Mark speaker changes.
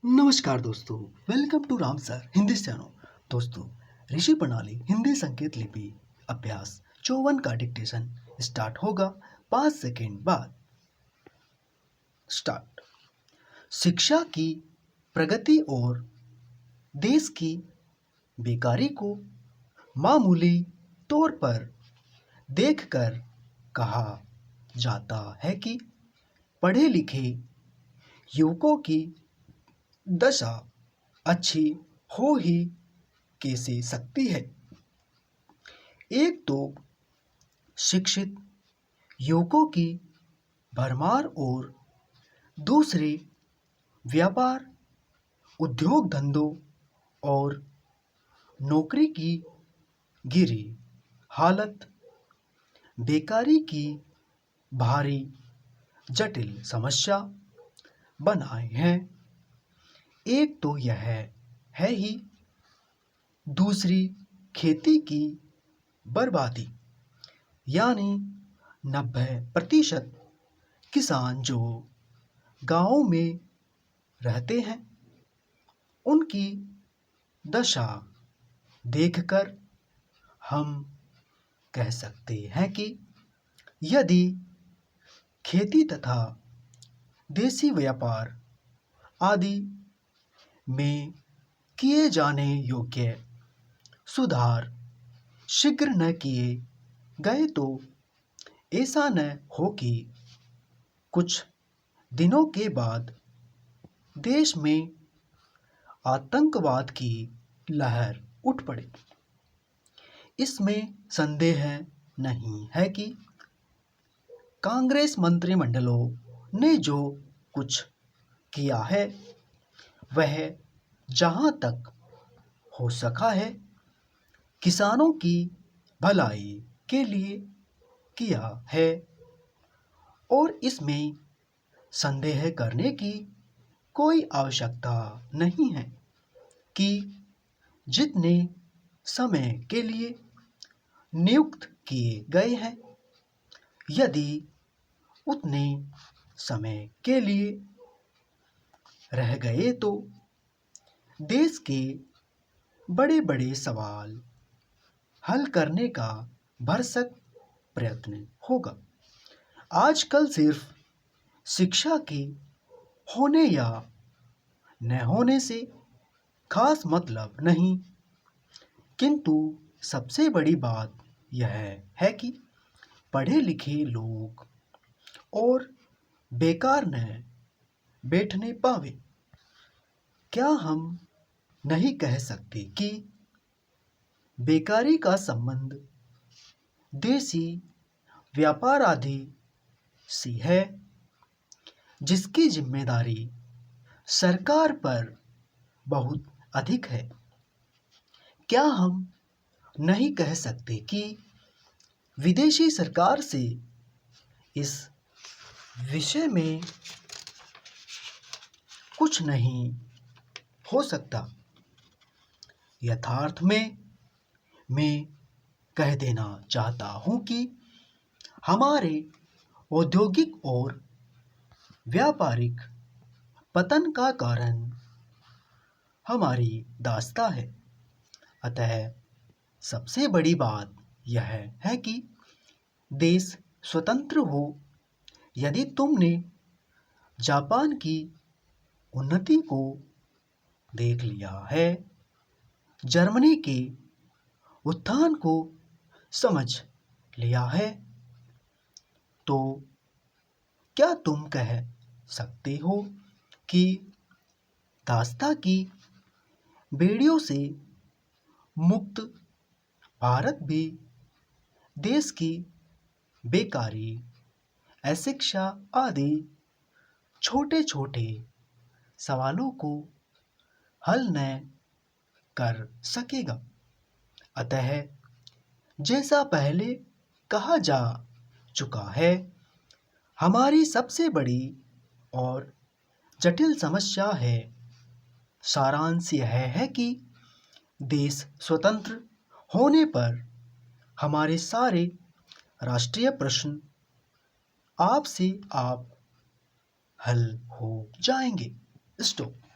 Speaker 1: नमस्कार दोस्तों, welcome to Ram sir Hindi channel. दोस्तों, ऋषि प्रणाली हिंदी संकेत लिपि अभ्यास 54 का डिक्टेशन स्टार्ट होगा 5 सेकेंड बाद। स्टार्ट। शिक्षा की प्रगति और देश की बेकारी को मामूली तौर पर देखकर कहा जाता है कि पढ़े लिखे युवकों की दशा अच्छी हो ही कैसे सकती है। एक तो शिक्षित युवकों की भरमार और दूसरे व्यापार, उद्योग धंधों और नौकरी की गिरी हालत बेकारी की भारी जटिल समस्या बनाए हैं। एक तो यह है ही, दूसरी खेती की बर्बादी, यानी 90% किसान जो गाँव में रहते हैं उनकी दशा देखकर हम कह सकते हैं कि यदि खेती तथा देसी व्यापार आदि में किए जाने योग्य सुधार शीघ्र न किए गए तो ऐसा न हो कि कुछ दिनों के बाद देश में आतंकवाद की लहर उठ पड़े। इसमें संदेह नहीं है कि कांग्रेस मंत्रिमंडलों ने जो कुछ किया है वह जहां तक हो सका है किसानों की भलाई के लिए किया है और इसमें संदेह करने की कोई आवश्यकता नहीं है कि जितने समय के लिए नियुक्त किए गए हैं, यदि उतने समय के लिए रह गए तो देश के बड़े बड़े सवाल हल करने का भरसक प्रयत्न होगा। आजकल सिर्फ शिक्षा की होने या न होने से खास मतलब नहीं, किंतु सबसे बड़ी बात यह है कि पढ़े लिखे लोग और बेकार न बैठने पावे। क्या हम नहीं कह सकते कि बेकारी का संबंध देसी व्यापार आदि से है, जिसकी जिम्मेदारी सरकार पर बहुत अधिक है। क्या हम नहीं कह सकते कि विदेशी सरकार से इस विषय में कुछ नहीं हो सकता। यथार्थ में मैं कह देना चाहता हूं कि हमारे औद्योगिक और व्यापारिक पतन का कारण हमारी दास्ता है। अतः सबसे बड़ी बात यह है कि देश स्वतंत्र हो। यदि तुमने जापान की उन्नति को देख लिया है, जर्मनी के उत्थान को समझ लिया है, तो क्या तुम कह सकते हो कि दास्ता की बेड़ियों से मुक्त भारत भी देश की बेकारी, अशिक्षा आदि छोटे छोटे सवालों को हल न कर सकेगा। अतः जैसा पहले कहा जा चुका है, हमारी सबसे बड़ी और जटिल समस्या है। सारांश यह है कि देश स्वतंत्र होने पर हमारे सारे राष्ट्रीय प्रश्न आप से आप हल हो जाएंगे। स्टॉप।